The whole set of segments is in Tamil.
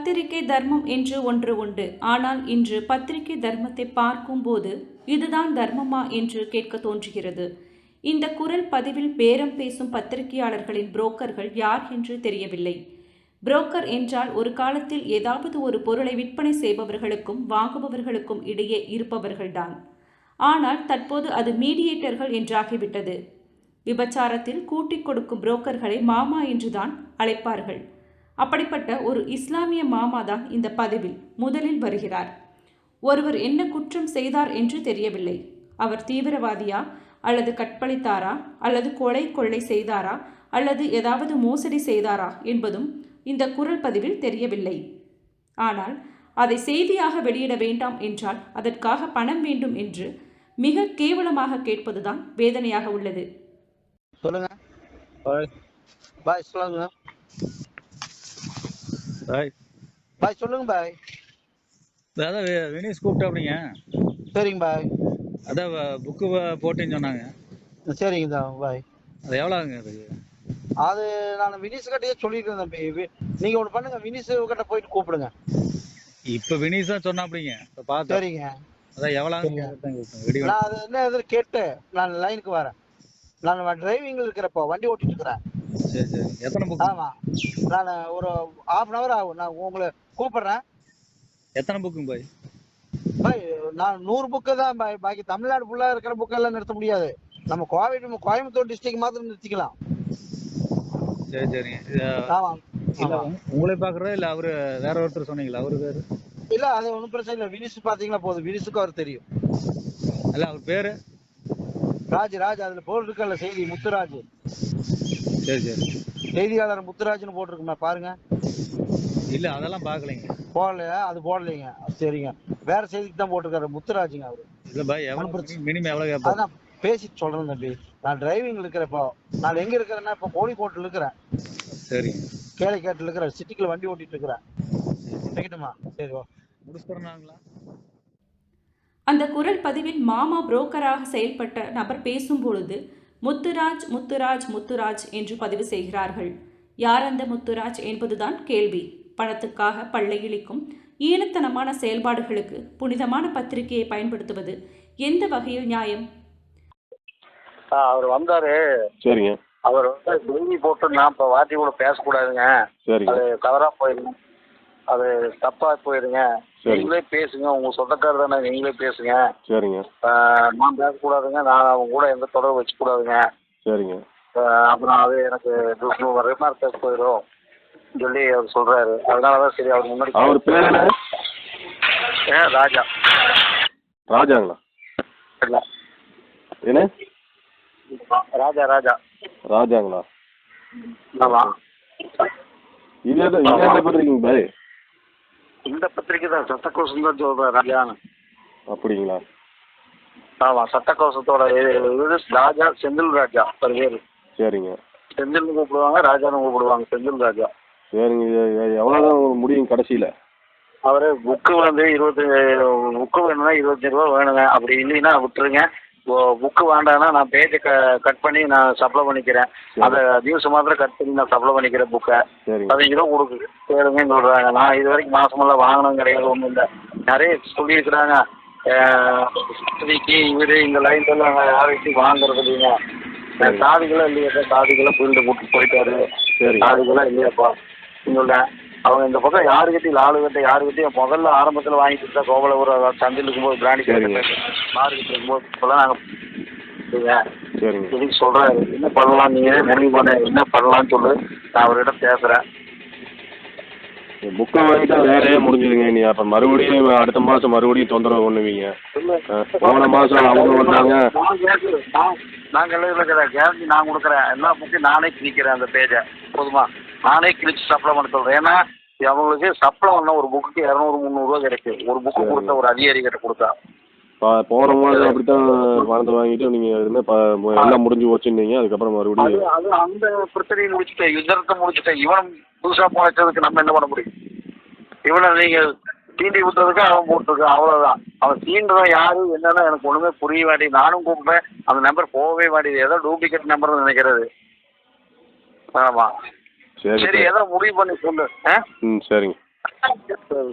பத்திரிகை தர்மம் என்று ஒன்று உண்டு. ஆனால் இன்று பத்திரிகை தர்மத்தை பார்க்கும்போது இதுதான் தர்மமா என்று கேட்க தோன்றுகிறது. இந்த குரல் பதிவில் பேரம் பேசும் பத்திரிகையாளர்களின் புரோக்கர்கள் யார் என்று தெரியவில்லை. புரோக்கர் என்றால் ஒரு காலத்தில் ஏதாவது ஒரு பொருளை விற்பனை செய்பவர்களுக்கும் வாங்குபவர்களுக்கும் இடையே இருப்பவர்கள்தான். ஆனால் தற்போது அது மீடியேட்டர்கள் என்றாகிவிட்டது. விபச்சாரத்தில் கூட்டிக் கொடுக்கும் புரோக்கர்களை மாமா என்றுதான் அழைப்பார்கள். அப்படிப்பட்ட ஒரு இஸ்லாமிய மாமா தான் இந்த பதிவில் முதலில் வருகிறார். ஒருவர் என்ன குற்றம் செய்தார் என்று தெரியவில்லை. அவர் தீவிரவாதியா அல்லது கற்பழித்தாரா அல்லது கொள்ளை செய்தாரா அல்லது ஏதாவது மோசடி செய்தாரா என்பதும் இந்த குரல் பதிவில் தெரியவில்லை. ஆனால் அதை செய்தியாக வெளியிட வேண்டாம் என்றால் அதற்காக பணம் வேண்டும் என்று மிக கேவலமாக கேட்பதுதான் வேதனையாக உள்ளது. சொல்லுங்க பாய். சொல்லுங்க பாய். பாய் சொல்லுங்க பாய். அதான் வினிஸ் கூப்பிட்டாப்படிங்க. சரிங்க பாய். அதான் புக்கு போட்டேன்னு சொன்னாங்க. சரிங்க தான் பாய். அது எவ்வளோ ஆகுங்க அது? அது நான் வினிஸ் கிட்டயே சொல்லிட்டு இருந்தேன். நீங்க ஒன்று பண்ணுங்க, வினிஸ் கிட்ட போயிட்டு கூப்பிடுங்க. இப்போ வினிஸ் தான் சொன்னாப்படிங்க. பார்த்து. சரிங்க. அதான் எவ்வளோ நான் அது என்ன எதில் கேட்டு நான் லைனுக்கு வரேன். நான் டிரைவிங்ல இருக்கிறப்போ வண்டி ஓட்டிட்டு இருக்கிறேன். சரி சரி. எத்தனை புக்? ஆமா, நான் ஒரு ½ ஆகும். நான் உங்களை கூப்பிடுறேன். எத்தனை புக்குங்க பாய்? பாய் நான் 100 புக்கு தான் பாய். பாக்கி தமிழ்நாடு ஃபுல்லா இருக்கிற புக்கெல்லாம் நிறுத்த முடியாது. நம்ம கோயம்புத்தூர் டிஸ்ட்ரிக்ட் மாத்திரம் நிறுத்திக்கலாம். சரி சரிங்க. ஆமா. இல்ல உங்களை பாக்குறதா இல்ல அவரு வேற ஒருத்தர் சொன்னீங்களா? அவரு பேரு? இல்ல அது ஒன்றும் பிரச்சனை இல்லை. வினிஸ் பாத்தீங்களா போதும். வினிஸுக்கு அவர் தெரியும். இல்ல அவர் பேரு ராஜ். அதுல போல் இருக்கல செய்தி முத்துராஜ். சரி சரி. செய்தியாளர் முத்துராஜ்னு போட்டிருக்குமா பாருங்க. இல்ல அதெல்லாம் பாக்கலைங்க. போடலையா? அது போடலைங்க. சரிங்க, வேற செய்திக்கு தான் போட்டிருக்காரு முத்துராஜுங்க அவரு. இல்ல பாய் எவ்வளவு மினிமம் எவ்வளவு கேட்பாரு? அதான் பேசிட்டு சொல்றேன் தம்பி. நான் டிரைவிங்ல இருக்கிறப்போ நான் எங்க இருக்கிறேன்னா இப்போ கோழிக்கோட்டில் இருக்கிறேன். சரிங்க. கேளிக்கேட்டில் இருக்கிறேன். சிட்டிக்குள்ள வண்டி ஓட்டிட்டு இருக்கிறேன். கேட்கட்டுமா? சரி முடிச்சுறாங்களா? அந்த குரல் பதிவில் மாமா புரோக்கராக செயல்பட்ட நபர் பேசும்பொழுது முத்துராஜ் என்று பதிவு செய்கிறார்கள். யார் அந்த முத்துராஜ் என்பதுதான் கேள்வி. பணத்துக்காக பல்லை இழிக்கும் ஈனத்தனமான செயல்பாடுகளுக்கு புனிதமான பத்திரிகையை பயன்படுத்துவது எந்த வகையில் நியாயம்? அவர் வந்தாரு. சரிங்க. அவர் டெய்லி போட்டு நான் இப்போ வாத்தி கூட பேசக்கூடாதுங்க. சரிங்க. அது தவறா போயிருங்க, அது தப்பா போயிருங்க. நீங்களே பேசுங்க, உங்க சொந்தக்காரர் தானே, நீங்களே பேசுங்க. சரிங்க. நான் பேசக்கூடாதுங்க, நான் அவங்க கூட எந்த தொடர்பு வச்சுக்கூடாதுங்க. சரிங்க. அப்புறம் அது எனக்கு ரிமார்க் போயிடும் சொல்லி அவர் சொல்றாரு. அதனாலதான் சரி அவர் முன்னாடி. அவர் பேர் என்ன? ராஜா. ராஜாங்களா? இல்ல என்ன? ராஜாங்களா? ஆமா. இது பத்திரிக்கைங்க பாய்? இந்த பத்திரிக்கை தான் சட்டக்கோசம் தான் சொல்றேன் ராஜான்னு. அப்படிங்களா? ஆமா, சட்டக்கோசத்தோட இது ராஜா, செந்தில் ராஜா பேரு. சரிங்க. செந்தில்னு கூப்பிடுவாங்க, ராஜான்னு கூப்பிடுவாங்க. செந்தில் ராஜா. சரிங்க. எவ்வளவுதான் முடியும் கடைசியில? அவரு புக்கு வந்து 25 புக்கு வேணும்னா 25 ரூபா வேணுங்க. அப்படி இல்லைன்னா விட்டுருங்க. புக்கு வேண்டாம்னா நான் பேஜை கட் பண்ணி நான் சப்ளை பண்ணிக்கிறேன். அந்த நியூஸ் மாத்திரம் கட் பண்ணி நான் சப்ளை பண்ணிக்கிறேன். புக்கை 15 ரூபா கொடுக்கு கேளுங்கன்னு சொல்றாங்க. நான் இது வரைக்கும் மாசமெல்லாம் வாங்கணும் கிடையாது, ஒன்றும் இல்லை. நிறைய சொல்லியிருக்கிறாங்க. இவரு இந்த லைன்ல யாரையும் வாங்குறது இல்லைங்க. சாதிகளும் இல்லையாப்பா, சாதிகளும் ஃபீல்டு போட்டு போயிட்டாரு. சாதிகளும் இல்லையாப்பா சொல்லேன். அவங்க இந்த பக்கம் யாருக்கிட்டையும் யாருக்கிட்டையும் முதல்ல ஆரம்பத்தில் வாங்கிட்டு இருந்தா கோவலபுரம் சந்தையில் இருக்கும்போது பிராண்டி மார்க்கெட் இருக்கும்போது இப்போதான் நாங்கள் சொல்லி சொல்றாரு. என்ன பண்ணலாம், நீங்க முடிவு பண்ண என்ன பண்ணலாம்னு சொல்லு. நான் அவர்கிட்ட பேசுறேன். புக்கை வாங்கிட்டா வேலையே முடிஞ்சுதுங்க. நீ அப்ப மறுபடியும் அடுத்த மாசம் மறுபடியும் தொந்தரவு பண்ணுவீங்க. போன மாசம் அவங்க வந்தாங்க. நான் கேரண்டி நான் கொடுக்குறேன். எல்லா புக்கையும் நானே கிழிக்கிறேன். அந்த பேஜை போதுமா, நானே கிழிச்சு சப்ளை பண்ண சொல்றேன். ஏன்னா அவங்களுக்கு சப்ளை பண்ண ஒரு புக்கு 200-300 ரூபா கிடைக்கும். ஒரு புக்கு கொடுத்தா, ஒரு அதிகாரி கிட்ட கொடுத்தா. போன மாதம் அப்படித்தான் பணத்தை வாங்கிட்டு நீங்க எல்லாம் முடிஞ்சு போச்சுன்னீங்க. அதுக்கப்புறம் மறுபடியும் அது அந்த பிரச்சனையை முடிச்சுட்டேன், யுத்தத்தை முடிச்சுட்டேன். இவன் புதுசா போனதுக்கு நம்ம என்ன பண்ண முடியும்? இவனை நீங்க தீண்டி விட்டதுக்கு அவன் போட்டிருக்கான், அவ்வளவுதான். அவன் தீண்டுறவன் யாரு என்னன்னா எனக்கு ஒண்ணுமே புரிய மாட்டேங்குது. நானும் கூப்பிட்டேன், அந்த நம்பர் போகவே மாட்டேங்குது. ஏதோ டூப்ளிகேட் நம்பர் நினைக்கிறது. ஆமா சரி, ஏதோ முடிவு பண்ணி சொல்லு. சரிங்க.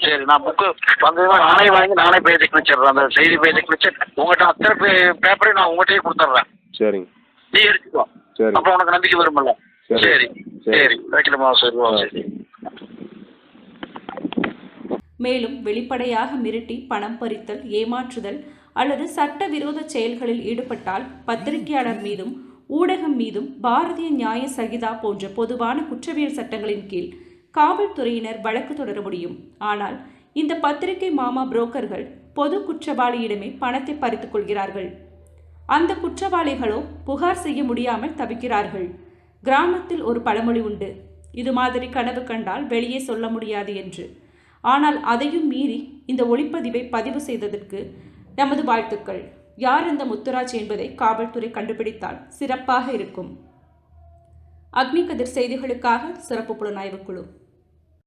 சரி, நான் புக்கு வந்ததுன்னா நானே வாங்கி நானே பேஜை கிழிச்சிடுறேன். அந்த செய்தி பேஜை கிழிச்சு உங்கள்கிட்ட அத்தனை பேப்பரையும் நான் உங்கள்கிட்டயே கொடுத்துட்றேன். சரிங்க. நீ எடுத்துக்கோ. சரி. அப்போ உனக்கு நம்பிக்கை வரும்ல. சரி. சரி சரி வைக்கணுமா? சரி. மேலும் வெளிப்படையாக மிரட்டி பணம் பறித்தல், ஏமாற்றுதல் அல்லது சட்டவிரோத செயல்களில் ஈடுபட்டால் பத்திரிகையாளர் மீதும் ஊடகம் மீதும் பாரதிய நியாய சகிதா போன்ற பொதுவான குற்றவியல் சட்டங்களின் கீழ் காவல்துறையினர் வழக்கு தொடர முடியும். ஆனால் இந்த பத்திரிகை மாமா புரோக்கர்கள் பொது குற்றவாளியிடமே பணத்தை பறித்துக் கொள்கிறார்கள். அந்த குற்றவாளிகளோ புகார் செய்ய முடியாமல் தவிக்கிறார்கள். கிராமத்தில் ஒரு பழமொழி உண்டு, இது மாதிரி கனவு கண்டால் வெளியே சொல்ல முடியாது என்று. ஆனால் அதையும் மீறி இந்த ஒளிப்பதிவை பதிவு செய்ததற்கு நமது வாழ்த்துக்கள். யார் இந்த முத்துராஜ் என்பதை காவல்துறை கண்டுபிடித்தால் சிறப்பாக இருக்கும். அக்னி கதிர் செய்திகளுக்காக சிறப்பு புலனாய்வு குழு.